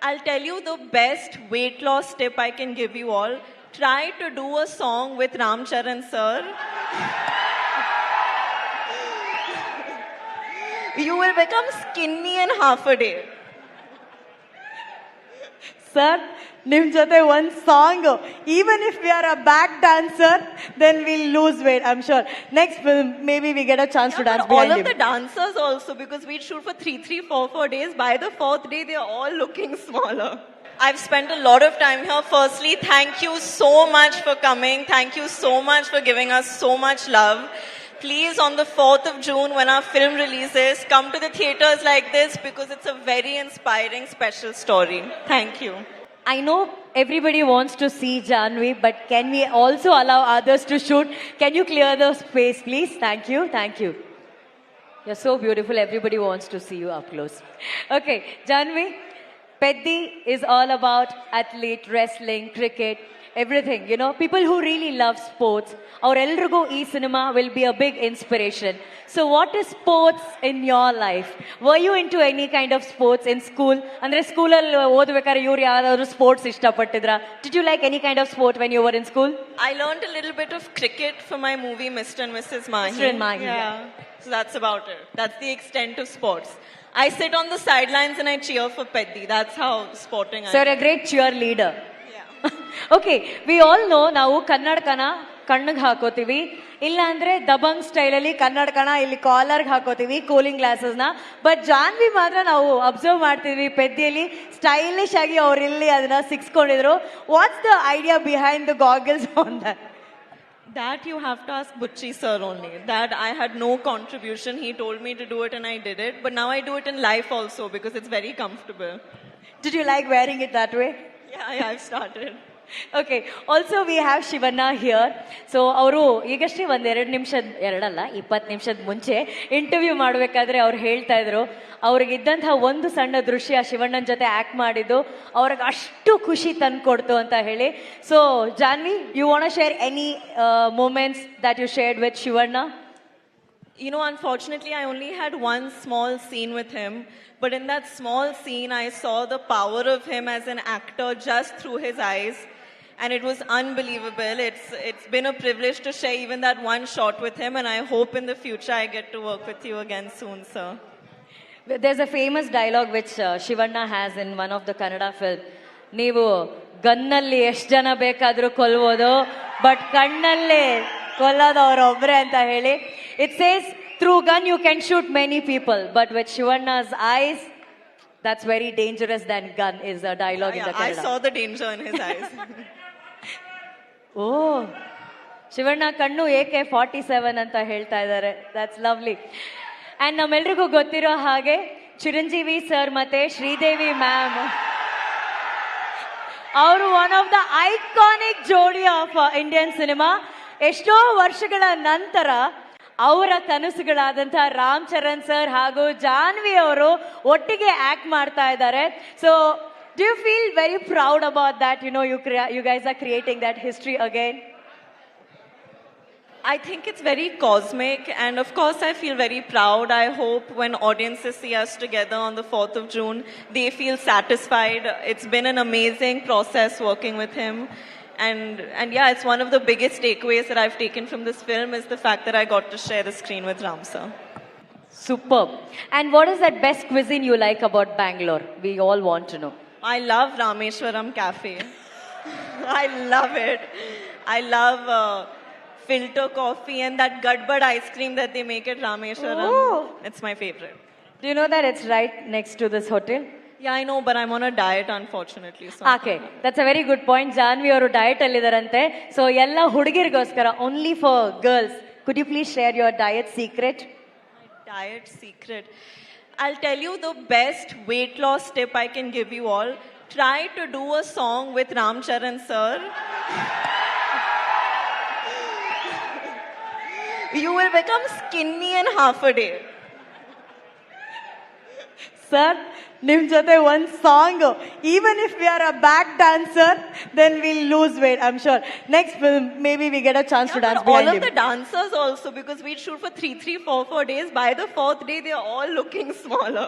I'll tell you the best weight loss tip I can give you all. Try to do a song with Ram Charan sir. You will become skinny in half a day. Sir, nim jote one song. Even if we are a back dancer, then we'll lose weight, I'm sure. Next film, maybe we get a chance to dance But all behind of him. the dancers also, because we shoot for 4 days. By the 4th day, they're all looking smaller. I've spent a lot of time here. Firstly, thank you so much for coming. Thank you so much for giving us so much love. Please, on the 4th of June, when our film releases, come to the theaters like this because it's a very inspiring, special story. Thank you. I know everybody wants to see Janvi, but can we also allow others to shoot? Can you clear the space, please? Thank you. Thank you. You're so beautiful. Everybody wants to see you up close. Okay, Janvi, Peddi is all about athlete, wrestling, cricket, everything. You know, people who really love sports. Our Elrugo cinema will be a big inspiration. So what is sports in your life? Were you into any kind of sports in school? Andre school ಓದಬೇಕಾದ್ರೆ ಇವ್ರು ಯಾರಾದರೂ sports ಇಷ್ಟಪಟ್ಟಿದ್ರಾ? Did you like any kind of sport when you were in school? I learned a little bit of cricket for my movie Mr. and Mrs. Mahi. Mr. and Mahi, Yeah. So that's about it. That's the extent of sports. I sit on the sidelines and I cheer for Peddi. That's how sporting I So am. you're a great cheerleader. Yeah. Okay, we all know ನಾವು ಕನ್ನಡಕನ ಕಣ್ಣಿಗೆ ಹಾಕೋತೀವಿ ಇಲ್ಲ ಅಂದ್ರೆ ದಬಂಗ್ ಸ್ಟೈಲಲ್ಲಿ ಕನ್ನಡಕನ ಇಲ್ಲಿ ಕಾಲರ್ಗೆ ಹಾಕೋತೀವಿ cooling ಗ್ಲಾಸಸ್ನ but Janhvi ಮಾತ್ರ ನಾವು observe ಮಾಡ್ತಿದ್ವಿ ಪೆದ್ದಿಯಲ್ಲಿ stylish ಆಗಿ ಅವ್ರು ಇಲ್ಲಿ ಅದನ್ನ ಸಿಕ್ಸ್ಕೊಂಡಿದ್ರು what's the idea behind the goggles on that That you have to ask Butchi sir only. That I had no contribution. He told me to do it and I did it. But now I do it in life also because it's very comfortable. Did you like wearing it that way? Yeah, I've started. Okay also we have Shivanna here so ಅವರು ಈಗಷ್ಟೇ ಒಂದು 20 ನಿಮಿಷದ ಮುಂಚೆ interview ಮಾಡಬೇಕಾದ್ರೆ ಅವ್ರು ಹೇಳ್ತಾ ಇದ್ರು ಅವ್ರಿಗಿದ್ದಂತಹ ಒಂದು ಸಣ್ಣ ದೃಶ್ಯ ಶಿವಣ್ಣನ ಜೊತೆ ಆಕ್ಟ್ ಮಾಡಿದ್ದು ಅವ್ರಿಗೆ ಅಷ್ಟು ಖುಷಿ ತಂದ್ಕೊಡ್ತು ಅಂತ ಹೇಳಿ so Janvi you want share any moments that you shared with Shivanna You know, unfortunately, I only had one small scene with him. But in that small scene, I saw the power of him as an actor just through his eyes. And it was unbelievable. It's been a privilege to share even that one shot with him. And I hope in the future I get to work with you again soon, sir. There's a famous dialogue which Shivanna has in one of the Kannada film. ನೀವು ಗನ್ನಲ್ಲಿ ಎಷ್ಟು ಜನ ಬೇಕಾದರೂ ಕೊಲ್ಬೋದು but ಕಣ್ಣಲ್ಲಿ ಕೊಲ್ಲೋದು ಅವರೊಬ್ಬರೇ ಅಂತ ಹೇಳಿ it says through gun you can shoot many people but with Shivanna's eyes that's very dangerous than gun is a dialogue in the Kannada. I saw the danger in his eyes. Oh, Shivanna ಕಣ್ಣು AK-47 ಅಂತ ಹೇಳ್ತಾ ಇದ್ದಾರೆ that's lovely and ನಮ್ಮೆಲ್ರಿಗೂ ಗೊತ್ತಿರೋ ಹಾಗೆ Chiranjeevi sir ಮತ್ತೆ Sridevi ma'am ಅವರು one of the iconic ಜೋಡಿ of Indian cinema ಎಷ್ಟೋ ವರ್ಷಗಳ ನಂತರ ಅವರ ಕನಸುಗಳಾದಂತಹ ರಾಮ್ ಚರಣ್ ಸರ್ ಹಾಗೂ ಜಾನ್ವಿ ಅವರು ಒಟ್ಟಿಗೆ ಆಕ್ಟ್ ಮಾಡ್ತಾ ಇದ್ದಾರೆ so do you feel very proud about that you know you guys are creating that history again I think it's very cosmic, and of course I feel very proud. I hope when audiences see us together on the 4th of June, they feel satisfied. It's been an amazing process working with him. And yeah, it's one of the biggest takeaways that I've taken from this film is the fact that I got to share the screen with Ram sir. Superb. And what is that best cuisine you like about Bangalore? We all want to know. I love Rameshwaram Cafe. I love it. I love filter coffee and that Gadbad ice cream that they make at Rameshwaram. Oh. It's my favorite. Do you know that it's right next to this hotel? Yeah, I know, but I'm on a diet, unfortunately. So Okay, that's a very good point. Janvi ಅವರು diet ಅಲ್ಲಿದಾರಂತೆ so ಎಲ್ಲ ಹುಡುಗಿರಿಗೋಸ್ಕರ only for girls could you please share your diet secret diet secret. I'll tell you the best weight loss tip I can give you all. Try to do a song with Ram Charan sir. You will become skinny in half a day. Sir ನಿಮ್ ಜೊತೆ ಒಂದು song even if we are a back dancer then will lose weight I am sure next film may be we get a chance to dance All of the dancers also, because we shoot for 4 days. By the 4th day, they're all looking smaller.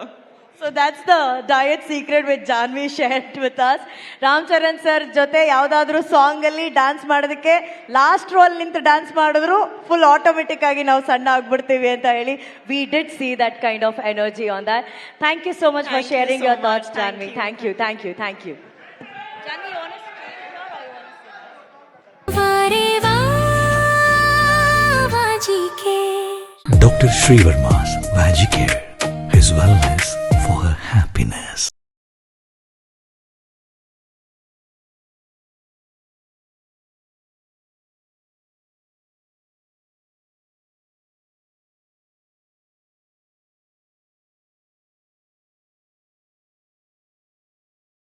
So that's the diet secret which Janvi shared with us. Ram Charan sir ಜೊತೆ ಯಾವ್ದಾದ್ರು song ಅಲ್ಲಿ dance ಮಾಡೋದಕ್ಕೆ last row ನಿಂತು dance ಮಾಡಿದ್ರು full automatic ಆಗಿ ನಾವು ಸಣ್ಣ ಆಗ್ಬಿಡ್ತೀವಿ ಅಂತ ಹೇಳಿ we did see that kind of energy on that. Thank you so much for Thank you sharing so your much. Thoughts Thank Janvi. you. Thank you, thank you, thank you. Janvi, Dr. Sri Verma's Vagicare, his wellness for her happiness.